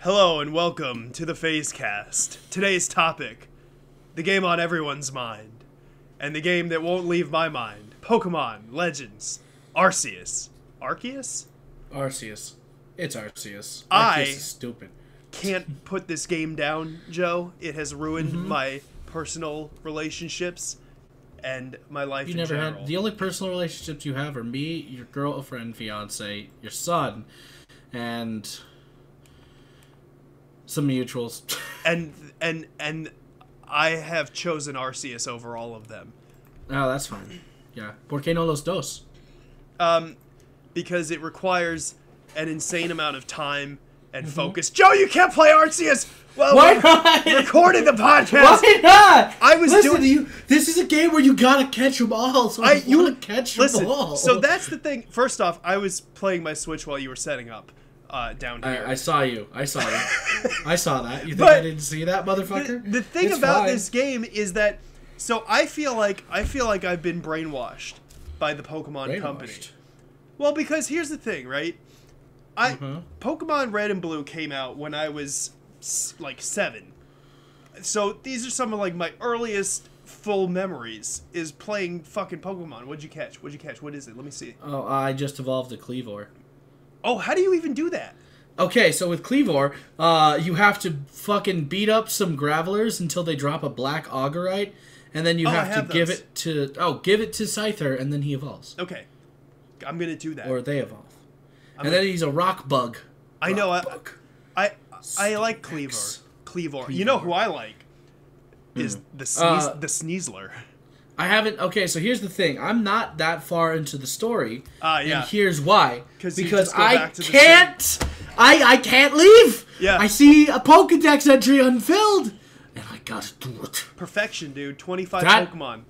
Hello and welcome to the PhazeCast. Today's topic, the game on everyone's mind, and the game that won't leave my mind, Pokemon Legends Arceus. Arceus? Arceus. It's Arceus. I Arceus is stupid. Can't put this game down, Joe. It has ruined my personal relationships and my life You in never general. had. The only personal relationships you have are me, your girlfriend, fiance, your son, and some mutuals. And I have chosen Arceus over all of them. Oh, that's fine. Yeah. ¿Por qué no los dos? Because it requires an insane amount of time and focus. Joe, you can't play Arceus! Well, Why not? Recording the podcast! Why not? I was Listen, this is a game where you gotta catch them all, so you wanna catch them all. So that's the thing. First off, I was playing my Switch while you were setting up down here. I saw you. I saw you. I saw that. You think But I didn't see that, motherfucker? The thing It's about fine. this game is that, so I feel like I've been brainwashed by the Pokemon company. Well, because here's the thing, right? Pokemon Red and Blue came out when I was like 7. So these are some of like my earliest full memories is playing fucking Pokemon. What'd you catch? What is it? Let me see. Oh, I just evolved a Cleavor. Oh, how do you even do that? Okay, so with Cleavor, you have to fucking beat up some Gravelers until they drop a black Augerite, and then you have to give it to Scyther, and then he evolves. Okay, I'm gonna do that. Or they evolve. Then he's a rock bug. I know. Bug. I like Cleavor. You know who I like is the Sneasler. I haven't. Okay, so here's the thing. I'm not that far into the story. Yeah. And here's why. Because I can't. I can't leave. Yeah. I see a Pokedex entry unfilled, and I gotta do it. Perfection, dude. 25 Pokemon.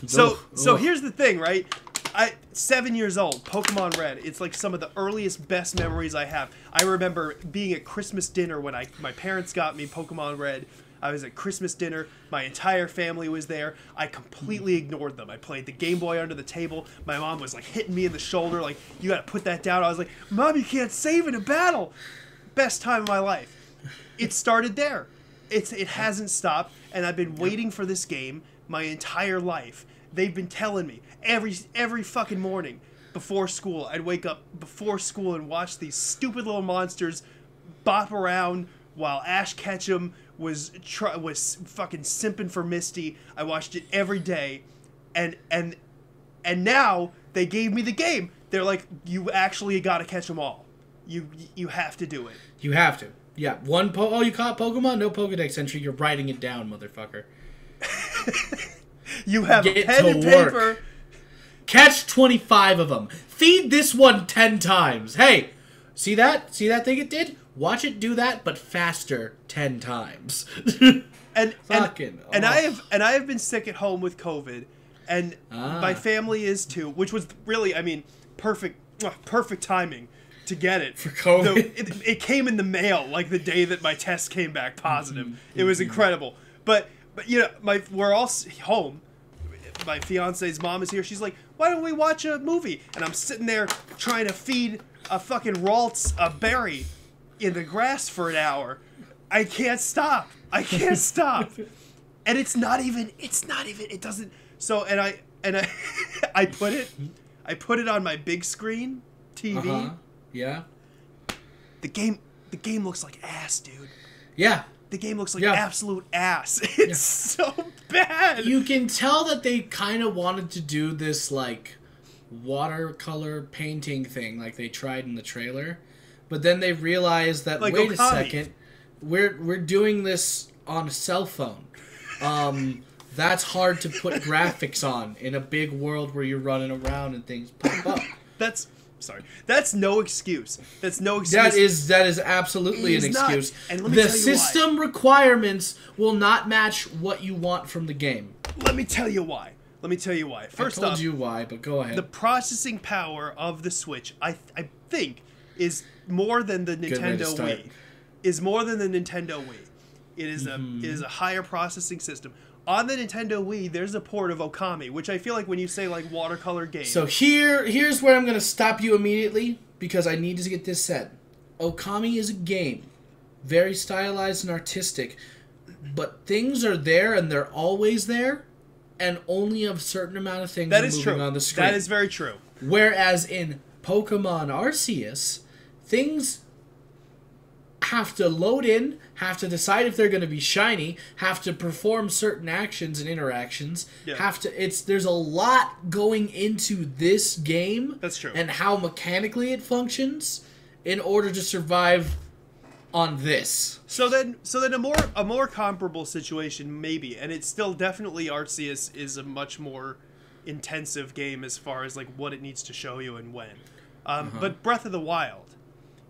So here's the thing, right? 7 years old, Pokemon Red. It's like some of the earliest, best memories I have. I remember being at Christmas dinner when my parents got me Pokemon Red. I was at Christmas dinner. My entire family was there. I completely ignored them. I played the Game Boy under the table. My mom was like hitting me in the shoulder, like, you gotta put that down. I was like, Mom, you can't save in a battle. Best time of my life. It started there. It hasn't stopped, and I've been waiting for this game my entire life. They've been telling me every fucking morning before school. I'd wake up before school and watch these stupid little monsters bop around while Ash Ketchum was fucking simping for Misty. I watched it every day, and now they gave me the game. They're like, you actually got to catch them all. You have to do it. You have to. Yeah. You caught Pokemon? No Pokedex entry. You're writing it down, motherfucker. You have a pen and paper. Catch 25 of them. Feed this one 10 times. Hey, see that? See that thing it did? Watch it do that, but faster 10 times. and I have been sick at home with COVID, and my family is too, which was really, I mean, perfect timing to get it. For COVID? It came in the mail like the day that my test came back positive. It was incredible. But you know, we're all home. My fiance's mom is here. She's like, why don't we watch a movie? And I'm sitting there trying to feed a fucking Ralts a berry in the grass for an hour. I can't stop. And it doesn't. So, and I put it on my big screen TV. Yeah. The game looks like ass, dude. Yeah. The game looks like absolute ass. It's so bad. You can tell that they kind of wanted to do this, like, watercolor painting thing like they tried in the trailer. But then they realized that, like, wait a second, we're doing this on a cell phone. That's hard to put graphics on in a big world where you're running around and things pop up. That's no excuse. That is absolutely an excuse. And let me tell you system requirements will not match what you want from the game. Let me tell you why. First off, I told you why, but go ahead. The processing power of the Switch, I think, is more than the Nintendo Wii. It is a higher processing system. On the Nintendo Wii, there's a port of Okami, which I feel like when you say, like, watercolor game... So here's where I'm going to stop you immediately, because I need to get this said. Okami is a game. very stylized and artistic, but things are there and they're always there, and only a certain amount of things are moving on the screen. That is very true. Whereas in Pokemon Arceus, things have to load in, have to decide if they're going to be shiny, have to perform certain actions and interactions. Yeah. There's a lot going into this game. That's true. And how mechanically it functions in order to survive on this. So then a more comparable situation maybe, and it's still definitely Arceus is a much more intensive game as far as like what it needs to show you and when. But Breath of the Wild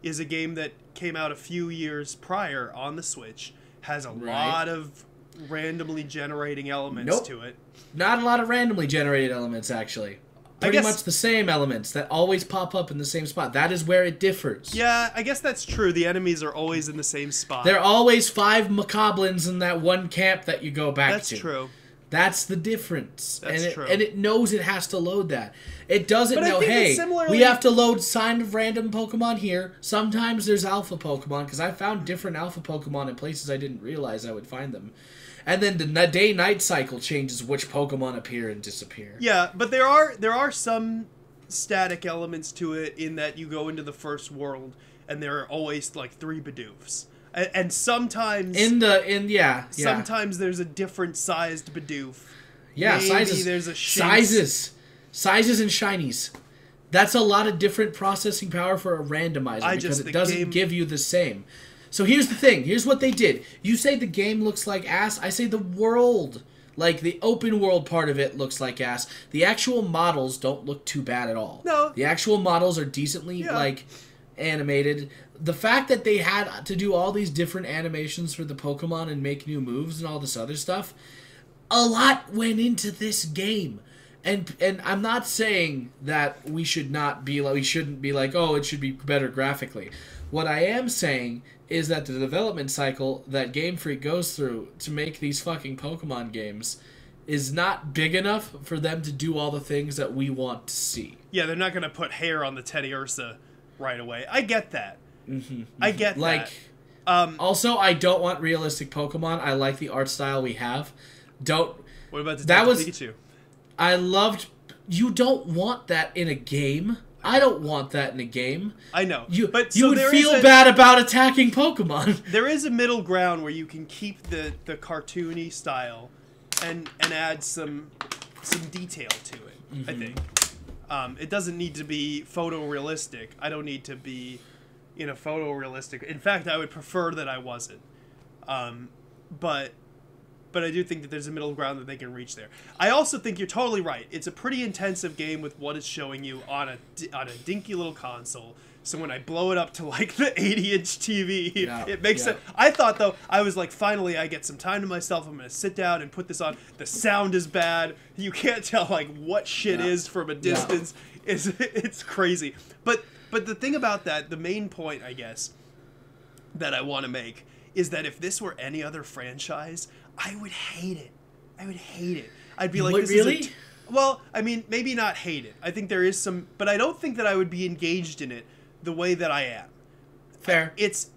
is a game that came out a few years prior on the Switch, has a lot of randomly generating elements to it. Not a lot of randomly generated elements, actually. Pretty much the same elements that always pop up in the same spot. That is where it differs. Yeah, I guess that's true. The enemies are always in the same spot. There are always 5 Macablins in that one camp that you go back to. That's true. That's the difference. That's true. And it knows it has to load that. It doesn't know, hey, we have to load sign of random Pokemon here. Sometimes there's alpha Pokemon, because I found different alpha Pokemon in places I didn't realize I would find them. And then the day-night cycle changes which Pokemon appear and disappear. Yeah, but there are some static elements to it in that you go into the first world, and there are always like 3 Bidoofs. And sometimes sometimes there's a different sized Bidoof. Yeah, maybe sizes. There's a Shinx. Sizes and shinies. That's a lot of different processing power for a randomizer because it doesn't give you the same. So here's the thing. Here's what they did. You say the game looks like ass. I say the world, like the open world part of it, looks like ass. The actual models don't look too bad at all. No. The actual models are decently animated. The fact that they had to do all these different animations for the Pokemon and make new moves and all this other stuff, a lot went into this game. And I'm not saying that we shouldn't be like, oh, it should be better graphically. What I am saying is that the development cycle that Game Freak goes through to make these fucking Pokemon games is not big enough for them to do all the things that we want to see. Yeah, they're not going to put hair on the Teddy Ursa right away. I get that. I get that. Also, I don't want realistic Pokemon. I like the art style we have. What about Pikachu? I loved... You don't want that in a game. I don't want that in a game. I know. You would feel bad about attacking Pokemon. There is a middle ground where you can keep the cartoony style and add some detail to it, I think. It doesn't need to be photorealistic. I don't need to be, photorealistic. In fact, I would prefer that I wasn't. But I do think that there's a middle ground that they can reach there. I also think you're totally right. It's a pretty intensive game with what it's showing you on a dinky little console. So when I blow it up to like the 80-inch TV, it makes sense. I thought though, I was like, finally I get some time to myself. I'm gonna sit down and put this on. The sound is bad. You can't tell like what shit is from a distance. It's crazy. But the thing about that, the main point I guess that I want to make is that if this were any other franchise, I would hate it. I'd be like, what, this really? is well, I mean, maybe not hate it. I think there is some, but I don't think that I would be engaged in it the way that I am. Fair. It's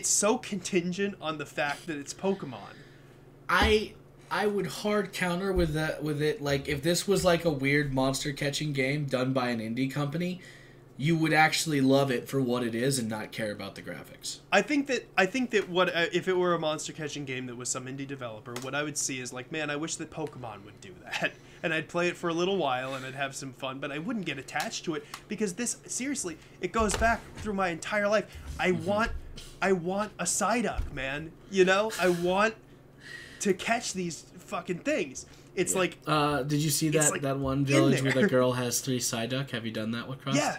so contingent on the fact that it's Pokemon. I would hard counter with it. Like, if this was like a weird monster catching game done by an indie company, you would actually love it for what it is and not care about the graphics. I think that what if it were a monster catching game that was some indie developer, what I would see is like, man, I wish that Pokemon would do that, and I'd play it for a little while and I'd have some fun, but I wouldn't get attached to it because this, seriously, it goes back through my entire life. I want a Psyduck, man. I want to catch these fucking things. It's like, did you see that one village where the girl has 3 Psyduck? Have you done that with Cross? Yeah.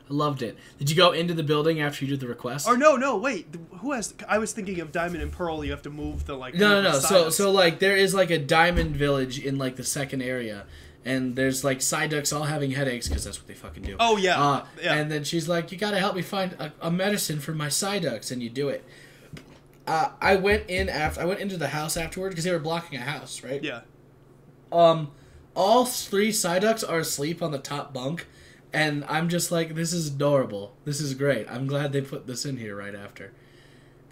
I loved it. Did you go into the building after you did the request? Or no, wait. Who has? I was thinking of Diamond and Pearl. You have to move the like. No. So like there is like a diamond village in like the second area, and there's like Psyducks all having headaches because that's what they fucking do. Oh yeah. And then she's like, "You gotta help me find a medicine for my Psyducks," and you do it. I went into the house afterward because they were blocking a house, right? Yeah. All 3 Psyducks are asleep on the top bunk. And I'm just like, this is adorable. This is great. I'm glad they put this in here right after.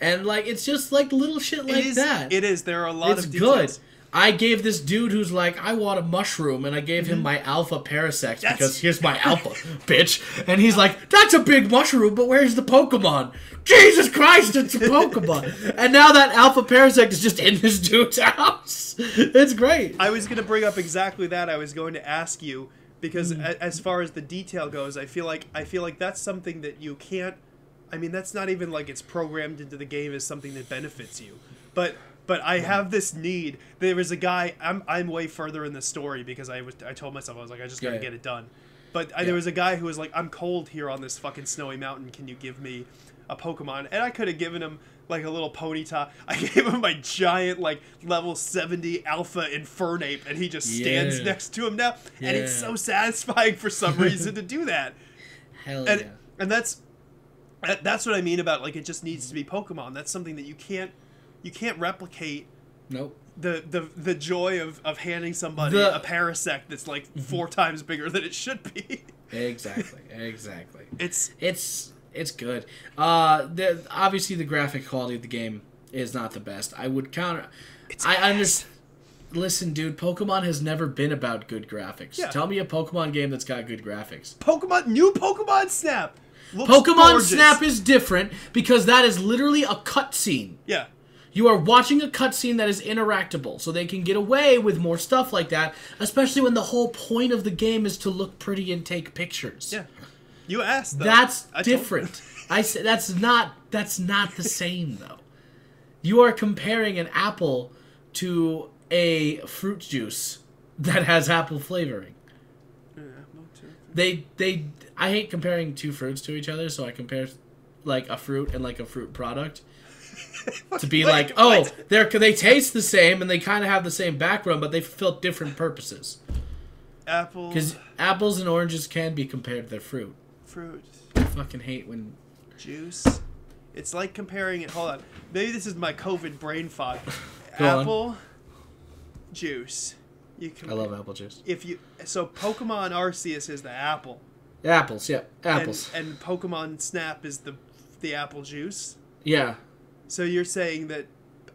And, like, it's just, like, little shit like that. It is. There are a lot of details. It's good. I gave this dude who's like, I want a mushroom, and I gave him my alpha parasect because here's my alpha, bitch. And he's like, that's a big mushroom, but where's the Pokemon? Jesus Christ, it's a Pokemon. And now that alpha parasect is just in this dude's house. It's great. I was going to bring up exactly that. I was going to ask you, because as far as the detail goes, I feel like that's something that you can't, I mean, that's not even like it's programmed into the game as something that benefits you. But I have this need. There was a guy. I'm way further in the story because I told myself, I was like, I just gotta get it done. But there was a guy who was like, I'm cold here on this fucking snowy mountain. Can you give me a Pokemon? And I could have given him like a little Ponyta. I gave him my giant like level 70 Alpha Infernape, and he just stands next to him now. Yeah. And it's so satisfying for some reason to do that. Hell yeah. And that's what I mean about like it just needs to be Pokemon. That's something that you can't replicate. Nope. The joy of handing somebody a Parasect that's like 4 times bigger than it should be. Exactly. It's good. Obviously the graphic quality of the game is not the best. I would counter. I understand. Listen, dude, Pokemon has never been about good graphics. Yeah. Tell me a Pokemon game that's got good graphics. New Pokemon Snap. Pokemon Snap is different because that is literally a cutscene. Yeah. You are watching a cutscene that is interactable, so they can get away with more stuff like that, especially when the whole point of the game is to look pretty and take pictures. Yeah. You asked, though. That's different. I said that's not the same, though. You are comparing an apple to a fruit juice that has apple flavoring. I hate comparing 2 fruits to each other, so I compare like a fruit and like a fruit product. To be they taste the same and they kind of have the same background, but they fulfill different purposes. Because apples and oranges can be compared to their fruit. I fucking hate when... Juice. It's like comparing it... Hold on. Maybe this is my COVID brain fog. Apple juice. I love apple juice. So Pokemon Arceus is the apple. Apples, yeah. Apples. And Pokemon Snap is the apple juice? Yeah. So you're saying that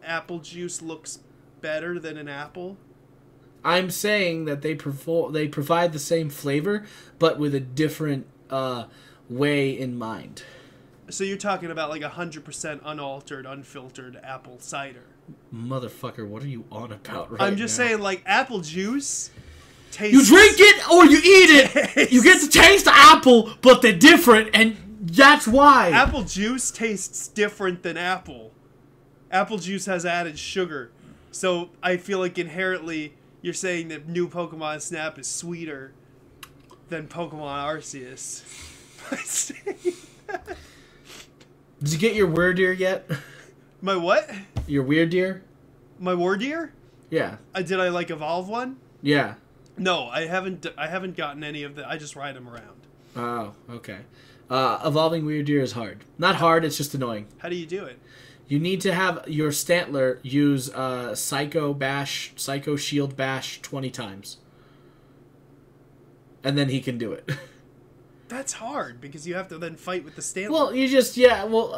apple juice looks better than an apple? I'm saying that they provide the same flavor, but with a different way in mind. So you're talking about like 100% unaltered, unfiltered apple cider. Motherfucker, what are you on about right now? I'm just saying, like, apple juice tastes... You drink it or you eat it! You get to taste the apple, but they're different, and... That's why. Apple juice tastes different than apple. Apple juice has added sugar. So I feel like inherently you're saying that new Pokemon Snap is sweeter than Pokemon Arceus. Did you get your Weirdeer yet? My what? Your Weirdeer? My Weirdeer? Yeah. Did I like evolve one? Yeah. No, I haven't gotten any of the. I just ride them around. Oh, okay. Evolving Weirdeer is hard. Not hard, it's just annoying. How do you do it? You need to have your Stantler use Psycho Shield Bash 20 times. And then he can do it. That's hard, because you have to then fight with the Stantler. Well,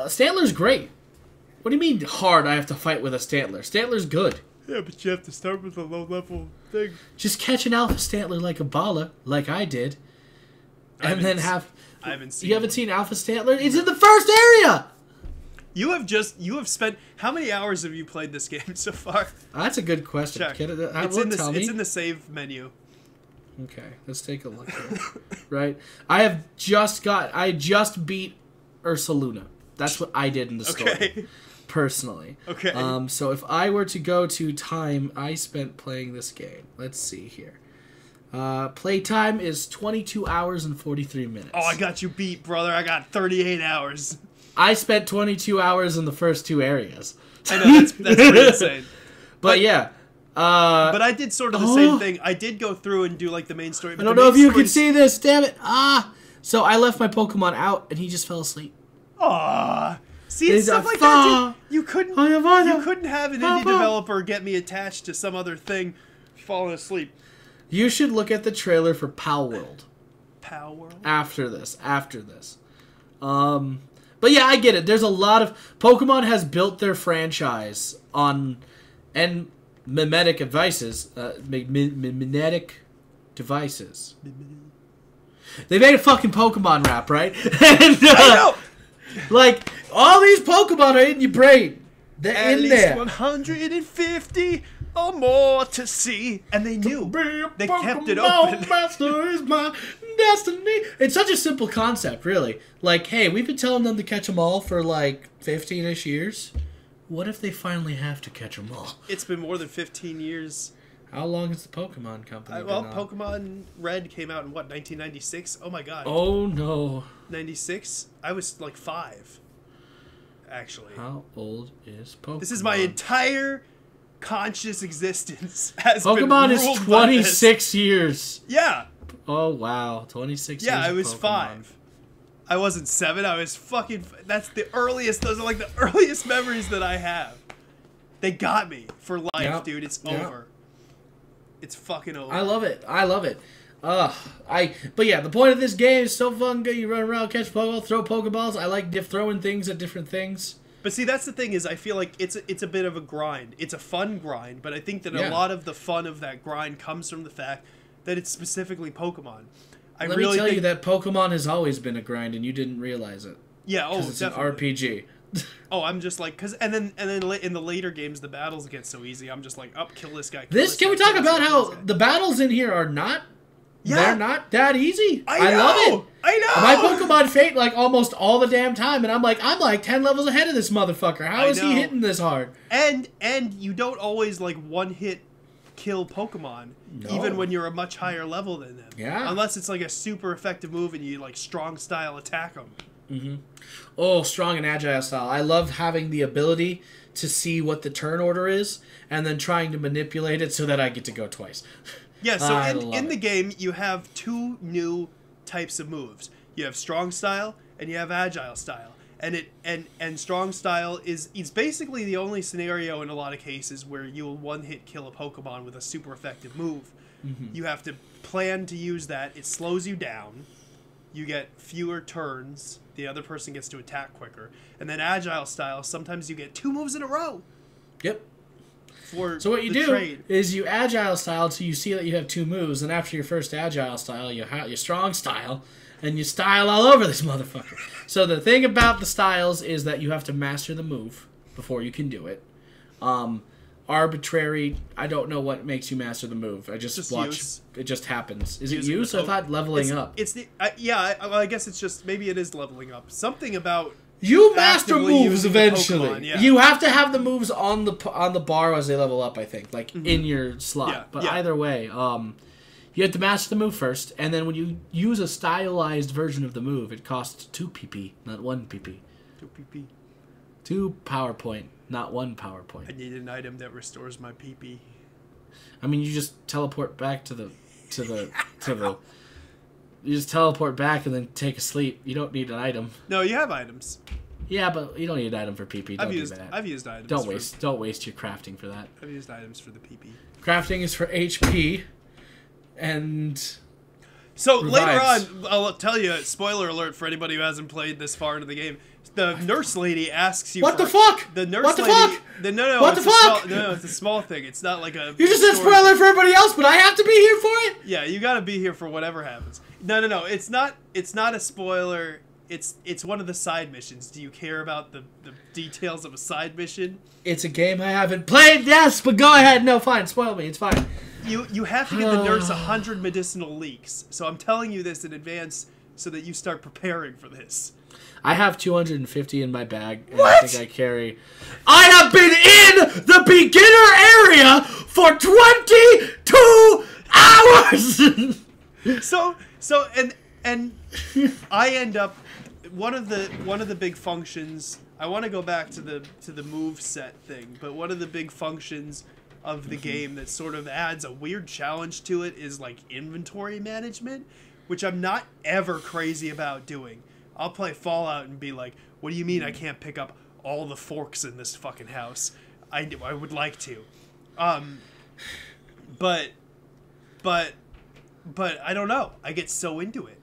Stantler's great. What do you mean hard I have to fight with a Stantler? Stantler's good. Yeah, but you have to start with a low-level thing. Just catch an Alpha Stantler like a Bala, like I did. And then have... I haven't seen. You haven't seen Alpha Stantler? It's in the first area. You have spent how many hours have you played this game so far? That's a good question. Check. It's in the save menu. Okay, let's take a look here. Right, I just beat Ursaluna. That's what I did in the story, personally. Okay. So if I were to go to time I spent playing this game, let's see here. Playtime is 22 hours and 43 minutes. Oh, I got you beat, brother. I got 38 hours. I spent 22 hours in the first 2 areas. I know, that's pretty insane. But yeah. But I did sort of the same thing. I did go through and do like the main story. I don't know if you can see this, damn it. So I left my Pokemon out and he just fell asleep. Aww. See, it's stuff like that. You couldn't have an indie developer get me attached to some other thing falling asleep. You should look at the trailer for Pal World. Pal World? After this. But yeah, I get it. There's a lot of... Pokemon has built their franchise on... And mimetic devices. Mimetic devices. They made a fucking Pokemon rap, right? And, I know! Like, all these Pokemon are in your brain. They're At in least there. 150 or more to see. And they knew. They kept it open. Master is my destiny. It's such a simple concept, really. Like, hey, we've been telling them to catch them all for like 15-ish years. What if they finally have to catch them all? It's been more than 15 years. How long has the Pokemon company been on? Pokemon Red came out in, what, 1996? Oh, my God. Oh, no. 96? I was, like, 5, actually. How old is Pokemon? This is my entire conscious existence has Pokemon been is ruled 26 years. Yeah. Oh, wow. 26 years Yeah, I was Pokemon. 5. I wasn't 7. I was fucking... That's the earliest... Those are, like, the earliest memories that I have. They got me for life, dude. It's over. It's fucking over. I love it. I love it. But yeah, the point of this game is so fun. You run around, catch Pokeball, throw Pokeballs. I like throwing things at different things. But see, that's the thing is I feel like it's a bit of a grind. It's a fun grind, but I think that a lot of the fun of that grind comes from the fact that it's specifically Pokemon. Let me tell you that Pokemon has always been a grind, and you didn't realize it. Yeah, it's definitely an RPG. Oh, I'm just like, and then in the later games, the battles get so easy. I'm just like, kill this guy. Can we talk about how the battles in here are not? Yeah. They're not that easy. I love it. I know. My Pokemon faint like almost all the damn time, and I'm like 10 levels ahead of this motherfucker. How is he hitting this hard? And you don't always like one hit kill Pokemon, even when you're a much higher level than them. Yeah. Unless it's like a super effective move and you like strong style attack them. Mm-hmm. Oh, strong and agile style. I love having the ability to see what the turn order is and then trying to manipulate it so that I get to go twice. Yeah, so in the game, you have 2 new types of moves. You have strong style and you have agile style. And strong style is basically the only scenario in a lot of cases where you will one-hit kill a Pokemon with a super effective move. Mm-hmm. You have to plan to use that. It slows you down. You get fewer turns. The other person gets to attack quicker. And then agile style, sometimes you get 2 moves in a row. Yep. So what you do is you agile style till you see that you have 2 moves, and after your first agile style, you strong style, and you style all over this motherfucker. So the thing about the styles is that you have to master the move before you can do it. Arbitrary, I don't know what makes you master the move. I just watch. Use. It just happens. Is it use? I thought leveling up. It's the I guess it's just maybe it is leveling up. Something about you master moves eventually. Pokemon, yeah. You have to have the moves on the bar as they level up. I think in your slot. But either way, you have to master the move first, and then when you use a stylized version of the move, it costs 2 PP, not 1 PP. 2 PP. 2 power point. Not 1 power point. I need an item that restores my PP. I mean, you just teleport back to the. You just teleport back and then take a sleep. You don't need an item. No, you have items. Yeah, but you don't need an item for PP. Don't do that. I've used items. Don't waste your crafting for that. I've used items for the PP. Crafting is for HP, and. So revives. Later on, I'll tell you. Spoiler alert for anybody who hasn't played this far into the game. The nurse lady asks you. What the fuck? The nurse what the lady. Fuck? No. What the fuck? No, it's a small thing. It's not like a. You just said spoiler for everybody else, but I have to be here for it. Yeah, you got to be here for whatever happens. No. It's not a spoiler. It's one of the side missions. Do you care about the details of a side mission? It's a game I haven't played. Yes, but go ahead. No, fine. Spoil me. It's fine. You have to get the nurse 100 medicinal leaks. So I'm telling you this in advance so that you start preparing for this. I have 250 in my bag. And what? I think I carry. I have been in the beginner area for 22 hours. So and I end up one of the big functions. I want to go back to the move set thing, but one of the big functions of the game that sort of adds a weird challenge to it is like inventory management, which I'm not ever crazy about doing. I'll play Fallout and be like, what do you mean I can't pick up all the forks in this fucking house? I would like to. But I don't know. I get so into it.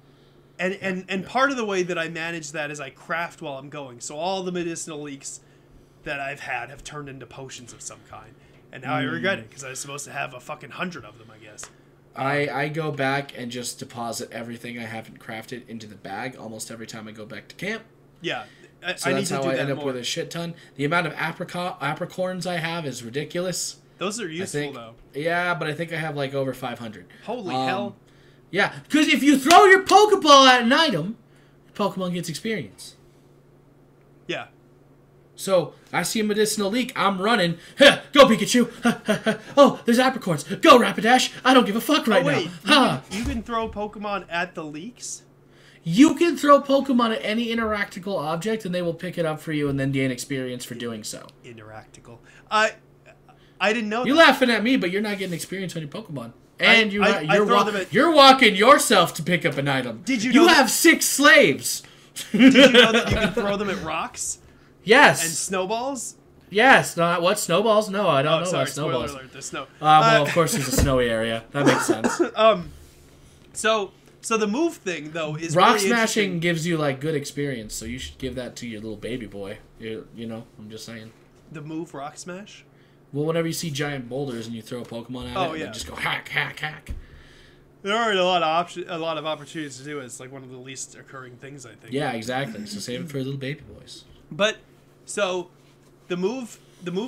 And part of the way that I manage that is I craft while I'm going. So all the medicinal leaks that I've had have turned into potions of some kind. And now I regret it because I was supposed to have a fucking 100 of them, I guess. I go back and just deposit everything I haven't crafted into the bag almost every time I go back to camp. Yeah. So that's how I end up with a shit ton. The amount of apricorns I have is ridiculous. Those are useful, though. Yeah, but I think I have like over 500. Holy hell. Yeah, because if you throw your Pokeball at an item, your Pokemon gets experience. Yeah. So, I see a medicinal leak, I'm running. Go, Pikachu! Oh, there's apricorns. Go, Rapidash! I don't give a fuck right now. You can throw Pokemon at the leaks? You can throw Pokemon at any interactical object, and they will pick it up for you and then gain experience for doing so. Interactical. I didn't know that. You're laughing at me, but you're not getting experience on your Pokemon. And you're walking yourself to pick up an item. Did you know You have 6 slaves. Did you know that you can throw them at rocks? Yes. And snowballs? Yes. Not what? Snowballs? No, I don't know about snowballs. Spoiler alert, there's snow. Well, of course there's a snowy area. That makes sense. So the move thing, though, is rock smashing gives you, like, good experience, so you should give that to your little baby boy. You know, I'm just saying. The move rock smash? Well, whenever you see giant boulders and you throw a Pokemon at it, and just go hack, hack, hack. There are a lot of opportunities to do it. It's like one of the least occurring things, I think. Yeah, exactly. So save it for little baby boys. But so the move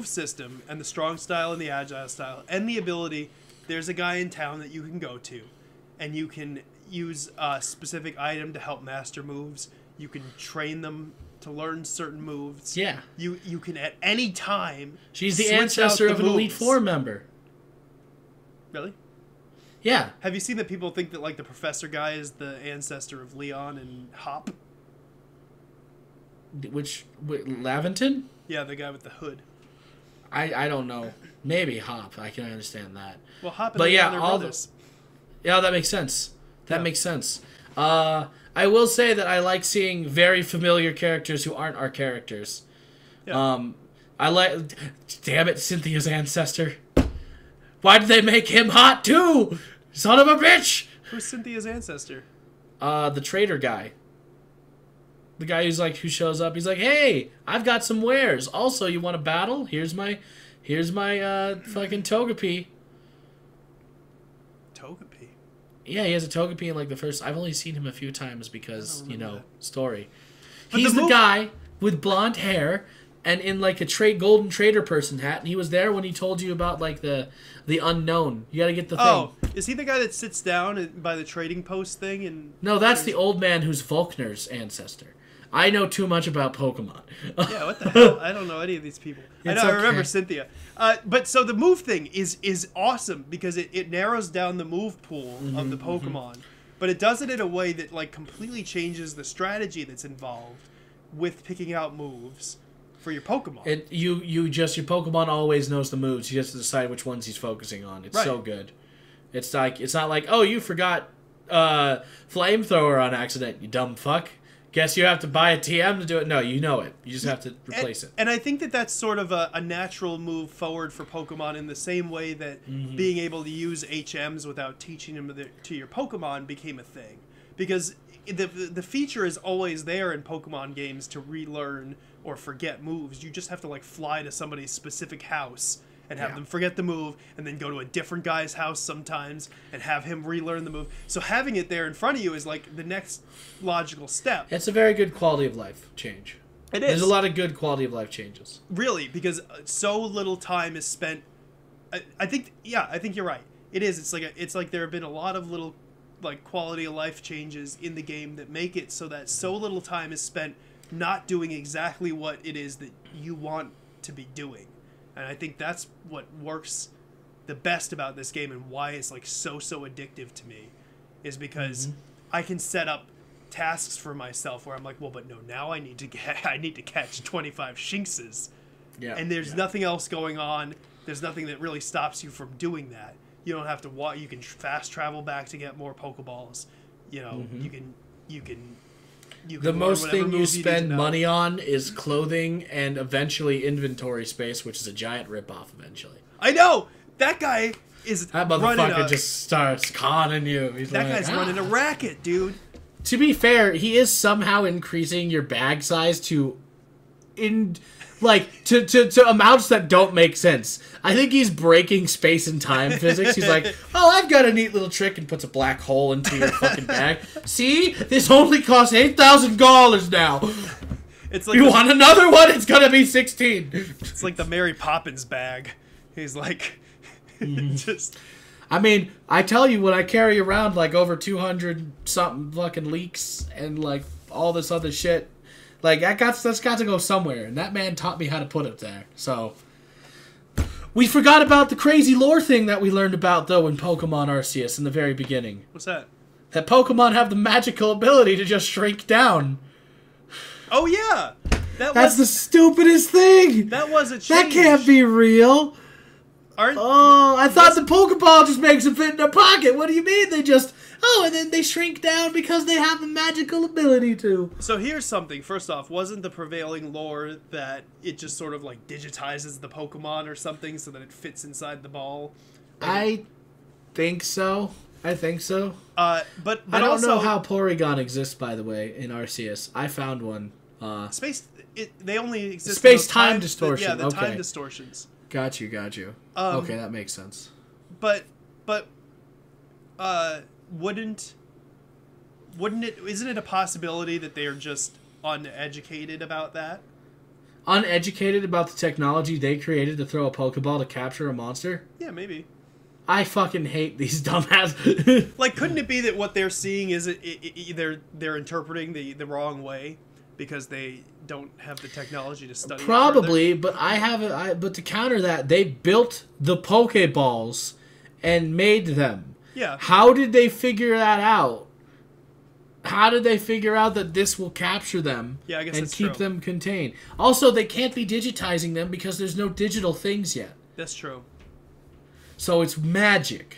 system and the strong style and the agile style and the ability, there's a guy in town that you can go to, and you can use a specific item to help master moves. You can train them to learn certain moves. Yeah. You can at any time. She's the ancestor of an Elite Four member. Really? Yeah. Have you seen that people think that like the professor guy is the ancestor of Leon and Hop? Laventon? Yeah, the guy with the hood. I don't know. Maybe Hop. I can understand that. Well, Hop and Leon are brothers. Yeah, that makes sense. That makes sense. I will say that I like seeing very familiar characters who aren't our characters. Yeah. I like... Damn it, Cynthia's ancestor. Why did they make him hot, too? Son of a bitch! Who's Cynthia's ancestor? The trader guy. The guy who shows up. He's like, hey, I've got some wares. Also, you want to battle? Here's my fucking Togepi. Togepi? Yeah, he has a Togepi in like the first... I've only seen him a few times because, story. But He's the guy with blonde hair and in like a golden trader person hat, and he was there when he told you about like the unknown. You gotta get the thing. Oh, is he the guy that sits down by the trading post thing? And no, that's the old man who's Volkner's ancestor. I know too much about Pokemon. Yeah, what the hell? I don't know any of these people. I remember Cynthia. But so the move thing is awesome because it narrows down the move pool of the Pokemon. But it does it in a way that like completely changes the strategy that's involved with picking out moves for your Pokemon. Your Pokemon always knows the moves. You just have to decide which ones he's focusing on. It's so good. It's not like, oh, you forgot Flamethrower on accident, you dumb fuck. Guess you have to buy a TM to do it. No, you know it. You just have to replace it. And I think that that's sort of a natural move forward for Pokemon in the same way that being able to use HMs without teaching them to your Pokemon became a thing. Because the feature is always there in Pokemon games to relearn or forget moves. You just have to like fly to somebody's specific house and have them forget the move, and then go to a different guy's house sometimes and have him relearn the move. So having it there in front of you is like the next logical step. It's a very good quality of life change. It is. There's a lot of good quality of life changes. Really, because so little time is spent. I think you're right. It is. It's like there have been a lot of little like quality of life changes in the game that make it so that so little time is spent not doing exactly what it is that you want to be doing. And I think that's what works the best about this game and why it's like so addictive to me is because I can set up tasks for myself where I'm like, well, but no, now I need to catch 25 Shinxes. Yeah. And there's nothing else going on. There's nothing that really stops you from doing that. You don't have to walk. You can fast travel back to get more Pokeballs. You know, you can the most thing you spend money on is clothing and eventually inventory space, which is a giant ripoff eventually. I know! That guy is That motherfucker just starts conning you. That guy's running a racket, dude. to be fair, he is somehow increasing your bag size to amounts that don't make sense. I think he's breaking space and time physics. He's like, oh, I've got a neat little trick, and puts a black hole into your fucking bag. See? This only costs $8,000 now. It's like you want another one? It's gonna be 16. It's like the Mary Poppins bag. He's like, just. I mean, I tell you, when I carry around like over 200 something fucking leaks and like all this other shit, like that's got to go somewhere, and that man taught me how to put it there. So we forgot about the crazy lore thing that we learned about though in Pokemon Arceus in the very beginning. What's that? That Pokemon have the magical ability to just shrink down. Oh yeah, that's the stupidest thing. That was a change. That can't be real. I thought the Pokeball just makes them fit in their pocket. What do you mean? They just... Oh, and then they shrink down because they have the magical ability to. So here's something. First off, wasn't the prevailing lore that it just sort of like digitizes the Pokemon or something so that it fits inside the ball? I think so. But I don't also know how Porygon exists, by the way, in Arceus. I found one. They only exist space-time distortion. The time distortions. Got you. Okay, that makes sense. But wouldn't it? Isn't it a possibility that they are just uneducated about that? Uneducated about the technology they created to throw a Pokeball to capture a monster? Yeah, maybe. I fucking hate these dumbasses. Like, couldn't it be that what they're seeing is they're interpreting the wrong way because they don't have the technology to study? Probably, but but to counter that, they built the Pokeballs and made them. Yeah. How did they figure that out? How did they figure out that this will capture them and keep them contained? Also, they can't be digitizing them because there's no digital things yet. That's true. So it's magic.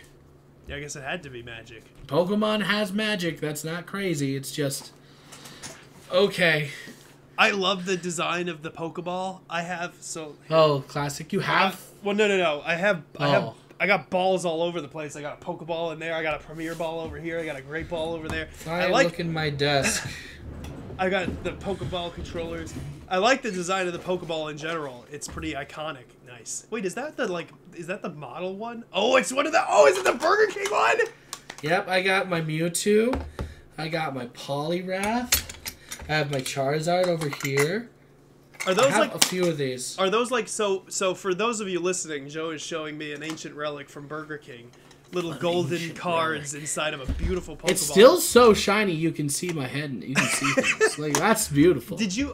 Yeah, I guess it had to be magic. Pokemon has magic. That's not crazy. It's just... Okay. I love the design of the Pokeball. I have classic. You have? No. I got balls all over the place. I got a Pokeball in there. I got a Premier Ball over here. I got a Great Ball over there. Look in my desk. I got the Pokeball controllers. I like the design of the Pokeball in general. It's pretty iconic. Nice. Wait, is that the model one? Oh, it's one of the... Oh, is it the Burger King one? Yep, I got my Mewtwo. I got my Poliwrath. I have my Charizard over here. Are those a few of these? Are those like so for those of you listening, Joe is showing me an ancient relic from Burger King. Little golden cards inside of a beautiful Pokeball. It's still so shiny you can see my head and you can see things. Like, that's beautiful. Did you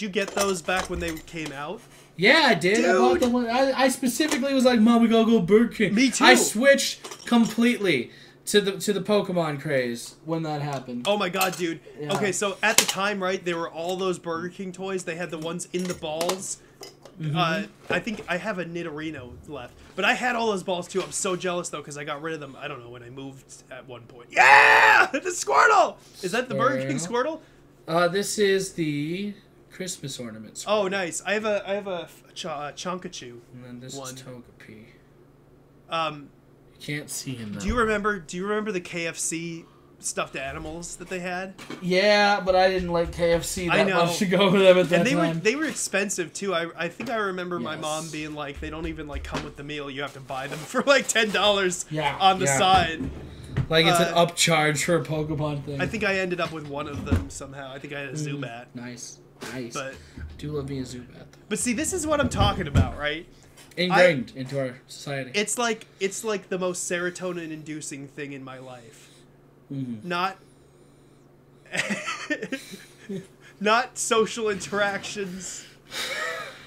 get those back when they came out? Yeah, I did. Dude. I bought the one. I specifically was like, Mom, we gotta go Burger King. Me too. I switched completely to the Pokemon craze when that happened. Oh my god, dude. Yeah. Okay, so at the time, right, there were all those Burger King toys. They had the ones in the balls. Mm-hmm. I think I have a Nidorino left. But I had all those balls too. I'm so jealous though because I got rid of them, I don't know, when I moved at one point. Yeah! The Squirtle! Is that the Burger King Squirtle? This is the Christmas ornament Squirtle. Oh, nice. I have a Chonkachu. And then this is Togepi. You can't see him though. Do you remember the KFC stuffed animals that they had? Yeah, but I didn't like KFC that much to go with them at that time. And they were expensive too. I think I remember my mom being like, they don't even like come with the meal. You have to buy them for like $10 on the side. Like it's an upcharge for a Pokemon thing. I think I ended up with one of them somehow. I think I had a Zubat. Nice. But I do love me a Zubat. But see, this is what I'm talking about, right? Ingrained into our society. It's like the most serotonin-inducing thing in my life. Mm-hmm. Not social interactions.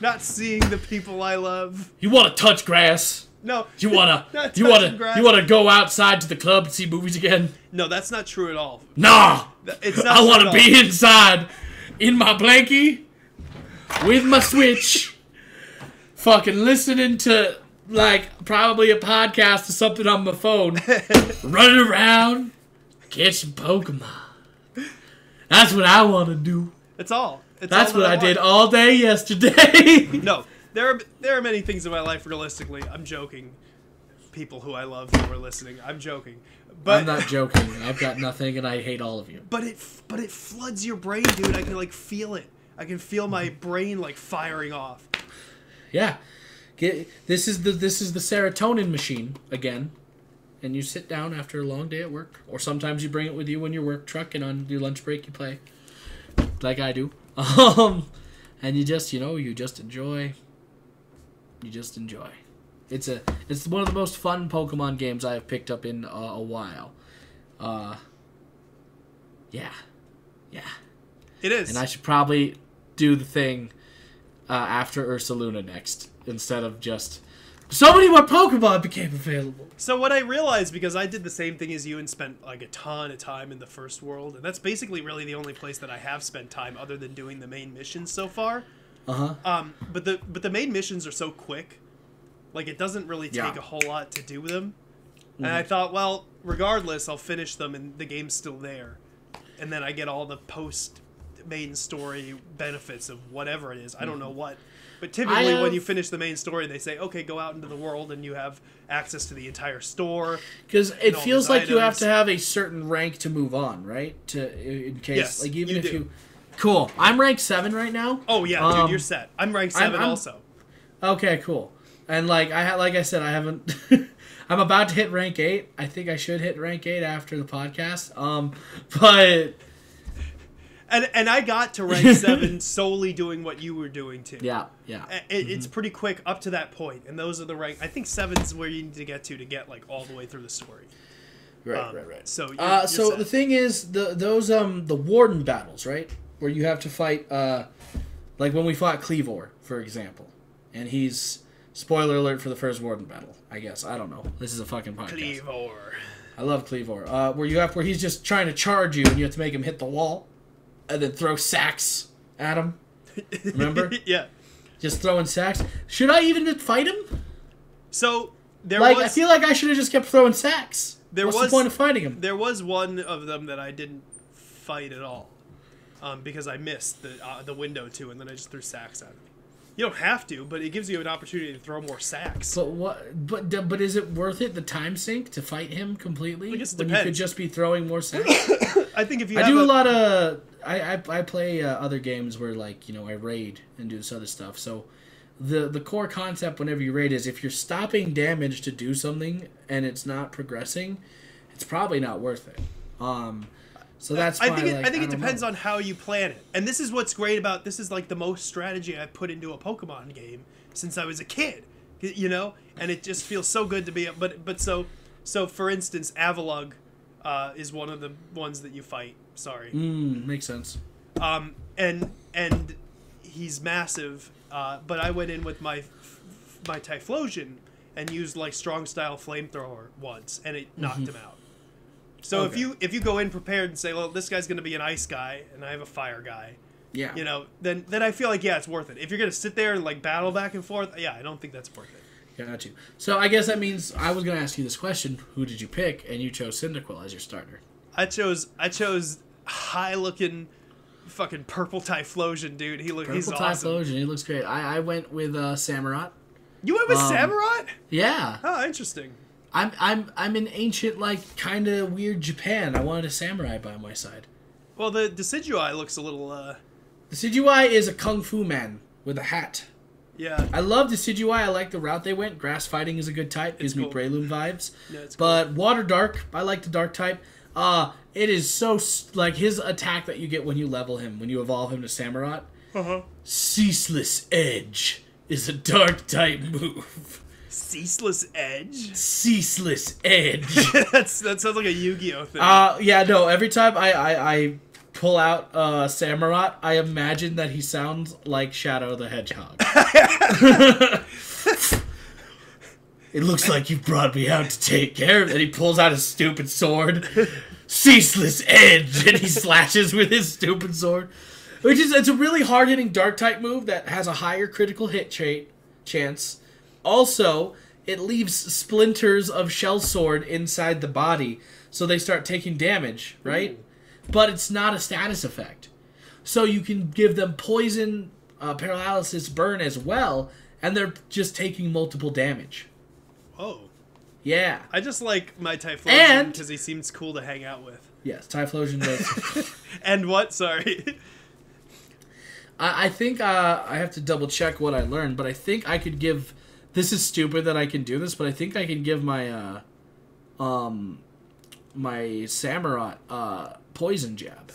Not seeing the people I love. You want to touch grass? No. You want to go outside to the club and see movies again? No, that's not true at all. Nah. It's not. I want to be inside in my blankie with my Switch. Fucking listening to, like, probably a podcast or something on my phone. Running around, catch some Pokemon. That's what I want to do. That's all. That's what I did all day yesterday. No, there are many things in my life, realistically. I'm joking. People who I love who are listening. I'm joking. I'm not joking. I've got nothing, and I hate all of you. But it floods your brain, dude. I can like feel it. I can feel my brain like firing off. Yeah, this is the serotonin machine again, and you sit down after a long day at work, or sometimes you bring it with you in your work truck, and on your lunch break you play, like I do. And you just enjoy. You just enjoy. It's one of the most fun Pokemon games I have picked up in a while. Yeah. It is. And I should probably do the thing after Ursaluna next, instead of just so many more Pokemon became available. So what I realized, because I did the same thing as you and spent like a ton of time in the first world, and that's basically really the only place that I have spent time other than doing the main missions so far. But the main missions are so quick, like it doesn't really take a whole lot to do them. And I thought, well, regardless, I'll finish them and the game's still there, and then I get all the post main story benefits of whatever it is. I don't know what. But typically when you finish the main story, they say, okay, go out into the world and you have access to the entire store. Because it feels like items. You have to have a certain rank to move on, right? In case, yes, like even if you... Cool. I'm ranked 7 right now. Oh, yeah, dude, you're set. I'm ranked 7 also. Okay, cool. And like I said, I haven't... I'm about to hit rank 8. I think I should hit rank 8 after the podcast. But... And I got to rank 7 solely doing what you were doing too. Yeah. It's pretty quick up to that point, and those are the rank. I think 7's where you need to get like all the way through the story. Right. So so the thing is, the warden battles, right, where you have to fight, like when we fought Cleavor, for example, and he's spoiler alert for the first warden battle. I guess I don't know. This is a fucking podcast. Cleavor. I love Cleavor. Where he's just trying to charge you, and you have to make him hit the wall. And then throw sacks at him. Remember? Yeah. Just throwing sacks. Should I even fight him? So I feel like I should have just kept throwing sacks. What's the point of fighting him? There was one of them that I didn't fight at all, because I missed the window too, and then I just threw sacks at him. You don't have to, but it gives you an opportunity to throw more sacks. But what? But is it worth it, the time sink, to fight him completely? I guess it when depends. You could just be throwing more sacks. I think if you. I lot of. I play other games where I raid and do this other stuff. So the core concept whenever you raid is if you're stopping damage to do something and it's not progressing, it's probably not worth it. So that's why I think it depends on how you plan it. And this is what's great about this is like the most strategy I've put into a Pokemon game since I was a kid. And it just feels so good to be but so for instance, Avalugg is one of the ones that you fight. Sorry. Makes sense. And he's massive, but I went in with my Typhlosion and used like strong style flamethrower once, and it knocked him out. So if you go in prepared and say, well, this guy's going to be an ice guy and I have a fire guy, then I feel like it's worth it. If you're going to sit there and like battle back and forth, I don't think that's worth it. Got you. So I guess that means I was going to ask you this question: who did you pick? And you chose Cyndaquil as your starter. I chose high looking fucking purple Typhlosion, dude. He's awesome. Purple Typhlosion, he looks great. I went with Samurott. You went with Samurott? Yeah. Oh, interesting. I'm in ancient, like, kind of weird Japan. I wanted a samurai by my side. Well, the Decidueye looks a little, The Decidueye is a kung fu man with a hat. Yeah. I love Decidueye. I like the route they went. Grass fighting is a good type. Gives me Breloom vibes. Yeah, it's but cool. Water Dark, I like the dark type. It is so, like, his attack that you get when you level him, when you evolve him to Samurott. Ceaseless Edge is a dark type move. Ceaseless Edge? Ceaseless Edge. That sounds like a Yu-Gi-Oh thing. Yeah, no, every time I pull out Samurott, I imagine that he sounds like Shadow the Hedgehog. It looks like you brought me out to take care of it. And he pulls out his stupid sword. Ceaseless Edge! And he slashes with his stupid sword. It's a really hard-hitting dark-type move that has a higher critical hit chance. Also, it leaves splinters of Shell Sword inside the body, so they start taking damage, right? Ooh. But it's not a status effect. So you can give them poison, paralysis, burn as well, and they're just taking multiple damage. Oh. Yeah. I just like my Typhlosion because he seems cool to hang out with. Yes, Typhlosion does. And what? Sorry. I think I have to double check what I learned, but I think I could give... This is stupid that I can do this, but I think I can give my my Samurott poison jab.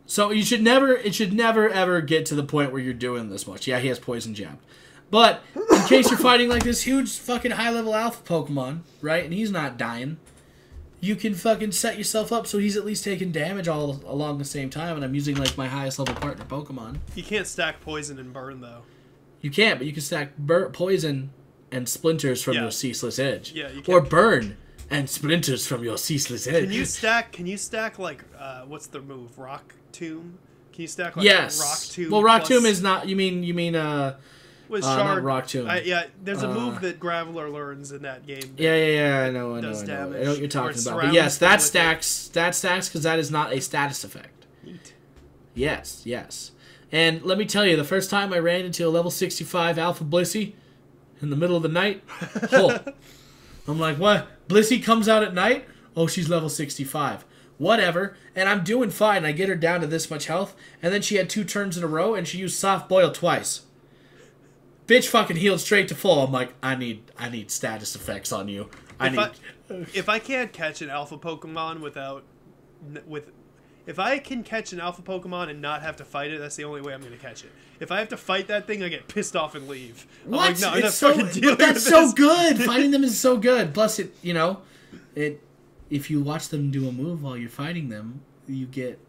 So it should never ever get to the point where you're doing this much. Yeah, he has poison jab. But in case you're fighting like this huge fucking high level alpha Pokemon, right? And he's not dying. You can fucking set yourself up so he's at least taking damage all along the same time, and I'm using like my highest level partner Pokemon. You can't stack poison and burn though. You can't, but you can stack poison and splinters from your ceaseless edge. Yeah, you can. Or burn and splinters from your ceaseless edge. Can you stack like what's the move? Rock Tomb? Can you stack like Rock Tomb? Well, Rock Tomb is not. You mean with Shard, not Rock Tomb. Yeah, there's a move that Graveler learns in that game. Yeah. I know. I know what you're talking about. But yes, that stacks because that is not a status effect. Neat. Yes. And let me tell you, the first time I ran into a level 65 Alpha Blissey in the middle of the night, I'm like, what? Blissey comes out at night? Oh, she's level 65. Whatever. And I'm doing fine. I get her down to this much health, and then she had 2 turns in a row, and she used Soft Boil twice. Bitch fucking healed straight to full. I'm like, I need status effects on you. If I can't catch an alpha Pokemon if I can catch an alpha Pokemon and not have to fight it, that's the only way I'm going to catch it. If I have to fight that thing, I get pissed off and leave. What? I'm like, no, it's so, that's so good. Fighting them is so good. Plus, if you watch them do a move while you're fighting them, you get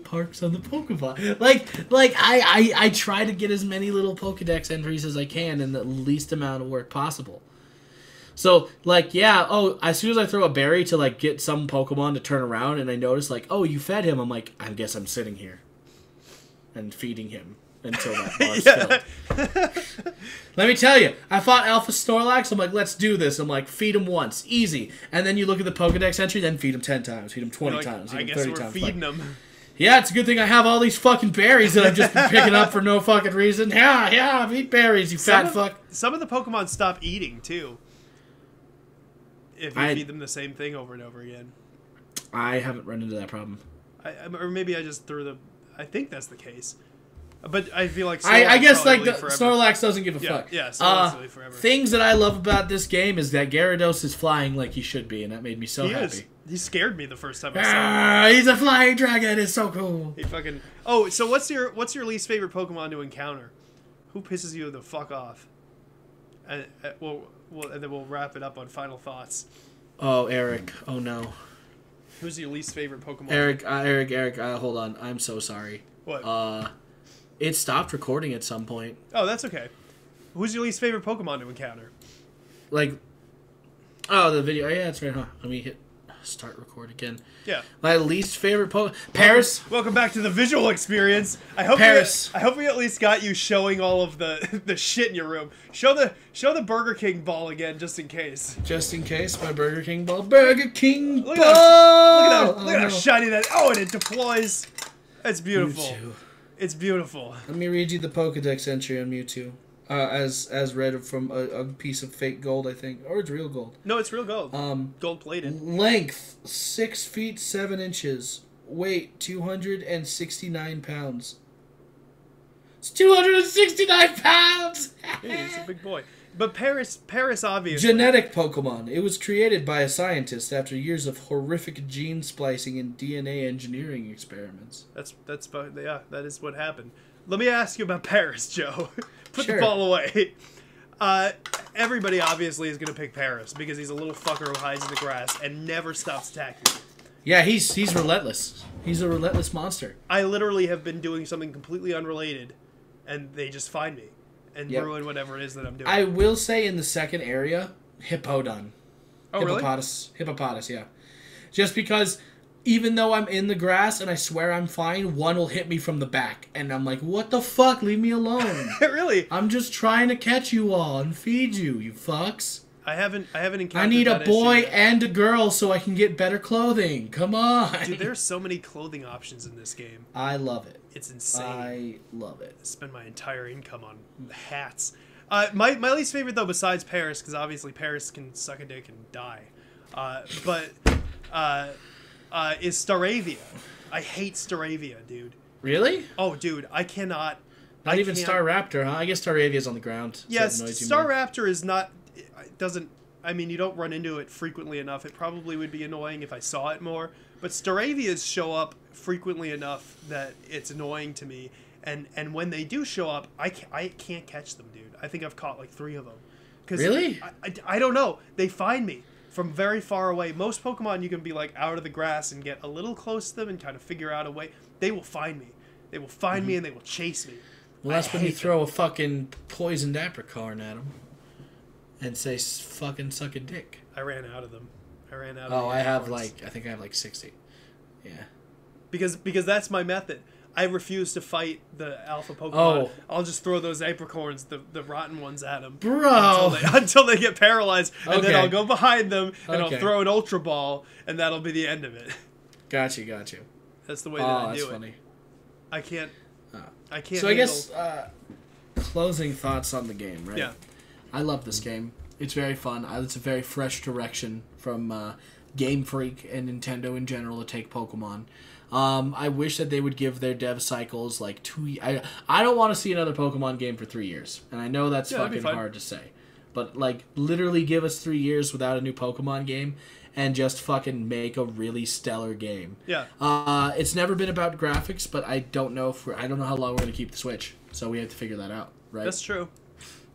parks on the Pokemon. Like I try to get as many little Pokedex entries as I can in the least amount of work possible. So, as soon as I throw a berry to, get some Pokemon to turn around, and I notice, oh, you fed him, I'm like, I guess I'm sitting here and feeding him until that bar's filled. Let me tell you, I fought Alpha Snorlax, I'm like, let's do this. I'm like, feed him once, easy. And then you look at the Pokedex entry, then feed him 10 times, feed him 20 times, feed him 30 times. I guess we're feeding them. Yeah, it's a good thing I have all these fucking berries that I've just been picking up for no fucking reason. Yeah, eat berries, you fat fuck. Some of the Pokemon stop eating, too. If you feed them the same thing over and over again. I haven't run into that problem. Or maybe I just threw the... I think that's the case. But I feel like Snorlax I guess the Snorlax doesn't give a fuck. Yeah, Snorlax will live forever. Things that I love about this game is that Gyarados is flying like he should be, and that made me so happy. He scared me the first time I saw him. He's a flying dragon. It's so cool. He fucking... Oh, so what's your least favorite Pokemon to encounter? Who pisses you the fuck off? And then we'll wrap it up on final thoughts. Oh, Eric. Oh, no. Who's your least favorite Pokemon? Eric, hold on. I'm so sorry. What? It stopped recording at some point. Oh, that's okay. Who's your least favorite Pokemon to encounter? The video. Yeah, that's right, huh? Let me hit start record again. Yeah. My least favorite Paris. Welcome back to the visual experience. I hope we at least got you showing all of the shit in your room. Show the Burger King ball again, just in case. Just in case, my Burger King ball. Burger King ball. Look at how shiny that. Oh, and it deploys. It's beautiful. Mewtwo. It's beautiful. Let me read you the Pokedex entry on Mewtwo. As read from a piece of fake gold, I think. Or it's real gold. No, it's real gold. Gold plated. Length, 6 feet 7 inches. Weight, 269 pounds. It's 269 pounds! Hey, he's a big boy. But Paris obviously. Genetic Pokemon. It was created by a scientist after years of horrific gene splicing and DNA engineering experiments. That is what happened. Let me ask you about Paris, Joe. Put Sure. the ball away. Everybody obviously is going to pick Paris because he's a little fucker who hides in the grass and never stops attacking you. Yeah, he's relentless. He's a relentless monster. I literally have been doing something completely unrelated, and they just find me and ruin whatever it is that I'm doing. I will say in the second area, Hippodon. Oh, Hippopotas, yeah. Just because even though I'm in the grass and I swear I'm fine, one will hit me from the back. And I'm like, what the fuck? Leave me alone. Really? I'm just trying to catch you all and feed you, you fucks. I haven't encountered I need a boy issue. and a girl so I can get better clothing. Come on. Dude, there's so many clothing options in this game. I love it. It's insane. I love it. I spend my entire income on hats. My least favorite though, besides Paris, because obviously Paris can suck a dick and die, is Staravia. I hate Staravia, dude. Really? Oh, dude, I cannot. Not even Staraptor, huh? I guess Staravia's on the ground. Yes, Staraptor is not. Doesn't. I mean, you don't run into it frequently enough. It probably would be annoying if I saw it more. But Staravias show up frequently enough that it's annoying to me. And when they do show up, I can't catch them, dude. I think I've caught like 3 of them. Really? I don't know. They find me from very far away. Most Pokemon, you can be like out of the grass and get a little close to them and kind of figure out a way. They will find me. They will find me and they will chase me. Well, that's when you throw a fucking poisoned apricorn at them and say, fucking suck a dick. I ran out of them. Oh, I think I have like 60. Yeah. Because that's my method. I refuse to fight the alpha Pokemon. Oh. I'll just throw those apricorns, the rotten ones, at them. Bro! Until they get paralyzed. And then I'll go behind them, and Okay. I'll throw an Ultra Ball, and that'll be the end of it. Got you. That's the way that I do that's it. funny. I can't. So I guess closing thoughts on the game, right? Yeah. I love this game. It's very fun. It's a very fresh direction from Game Freak and Nintendo in general to take Pokemon. I wish that they would give their dev cycles like 2 I don't want to see another Pokemon game for 3 years. And I know that's fucking hard to say. But like literally give us 3 years without a new Pokemon game and just fucking make a really stellar game. Yeah. It's never been about graphics, but I don't know how long we're going to keep the Switch. So we have to figure that out, right? That's true.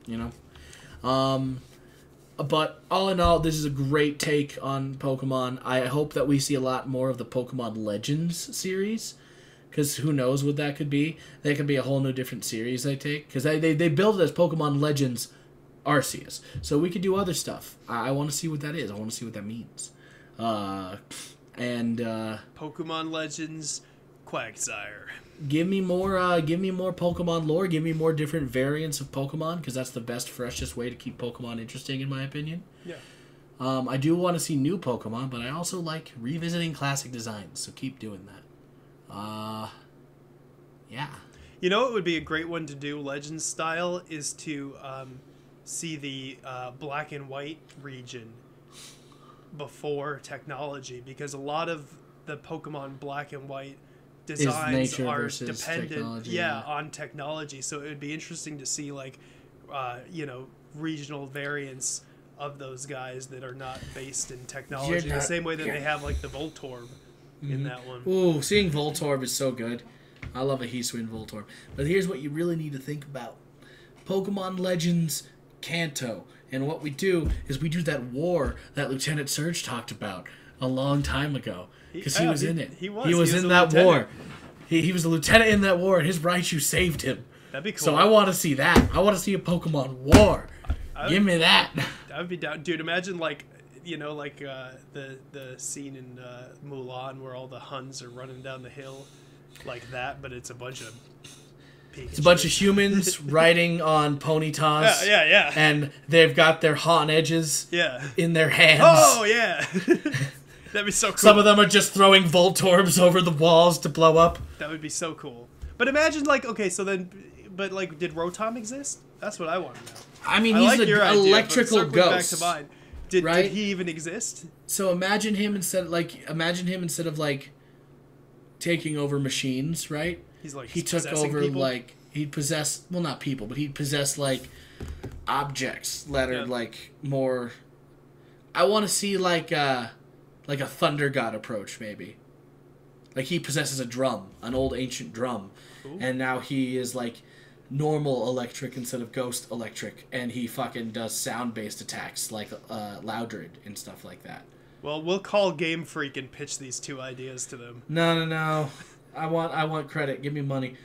You know? But all in all, this is a great take on Pokemon. I hope that we see a lot more of the Pokemon Legends series, because who knows what that could be. That could be a whole new different series they take, because they build it as Pokemon Legends Arceus. So we could do other stuff. I want to see what that is. I want to see what that means. Pokemon Legends Quagsire. Give me more Pokemon lore. Give me more different variants of Pokemon, because that's the best, freshest way to keep Pokemon interesting, in my opinion. Yeah. I do want to see new Pokemon, but I also like revisiting classic designs, so keep doing that. Yeah. You know what would be a great one to do, Legends style, is to see the black and white region before technology, because a lot of the Pokemon black and white designs are dependent on technology. So it would be interesting to see like regional variants of those guys that are not based in technology, the same way that they have like the Voltorb in that one. Ooh, seeing Voltorb is so good. I love a Hisuian Voltorb. But here's what you really need to think about. Pokemon Legends Kanto. And what we do is we do that war that Lieutenant Surge talked about a long time ago. Because he was in it. He was in that war. He was a lieutenant in that war, and his Raichu saved him. That'd be cool. So I want to see that. I want to see a Pokemon war. Give me that. That would be down. Dude, imagine the scene in Mulan where all the Huns are running down the hill like that, but it's a bunch of Pikachu. It's a bunch of humans riding on Ponytas. Yeah. And they've got their Hawn edges in their hands. Oh, yeah. That'd be so cool. Some of them are just throwing Voltorbs over the walls to blow up. That would be so cool. But imagine, did Rotom exist? That's what I want to know. I mean, he's an electrical ghost. Back to mine. Did he even exist? So imagine him instead of taking over machines, right? He took over people? He'd possess, well, not people, but he'd possess objects that are more. I want to see like a Thunder God approach, maybe. Like he possesses a drum, an old ancient drum, and now he is normal electric instead of ghost electric, and he fucking does sound-based attacks like Loudred and stuff like that. Well, we'll call Game Freak and pitch these 2 ideas to them. No. I want credit. Give me money.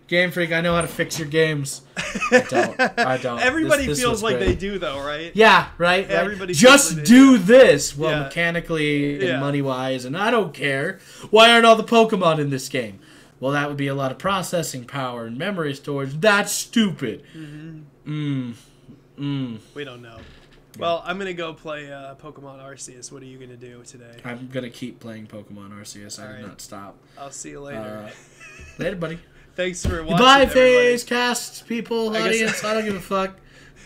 Game Freak, I know how to fix your games. I don't. Everybody feels like they do, though, right? Yeah, right? Everybody just do this. Well, mechanically and money-wise, and I don't care. Why aren't all the Pokemon in this game? Well, that would be a lot of processing power and memory storage. That's stupid. We don't know. Well, I'm going to go play Pokemon Arceus. What are you going to do today? I'm going to keep playing Pokemon Arceus. I did not stop. I'll see you later. Later, buddy. Thanks for watching. Bye, PhazeCast people, audience. I don't give a fuck.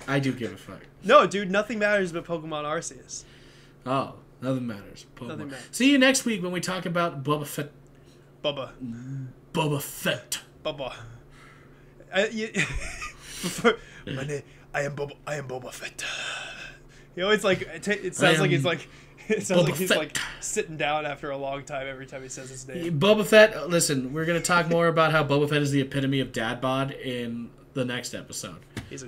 I do give a fuck. No, dude, nothing matters but Pokemon Arceus. Oh, nothing matters. Nothing matters. See you next week when we talk about Boba Fett. Bubba. My name, I am Boba Fett. You know, it's like it sounds like he's like sitting down after a long time every time he says his name. Boba Fett. Listen, we're gonna talk more about how Boba Fett is the epitome of dad bod in the next episode. He's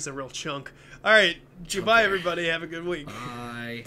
a real chunk. All right, goodbye everybody. Have a good week. Bye.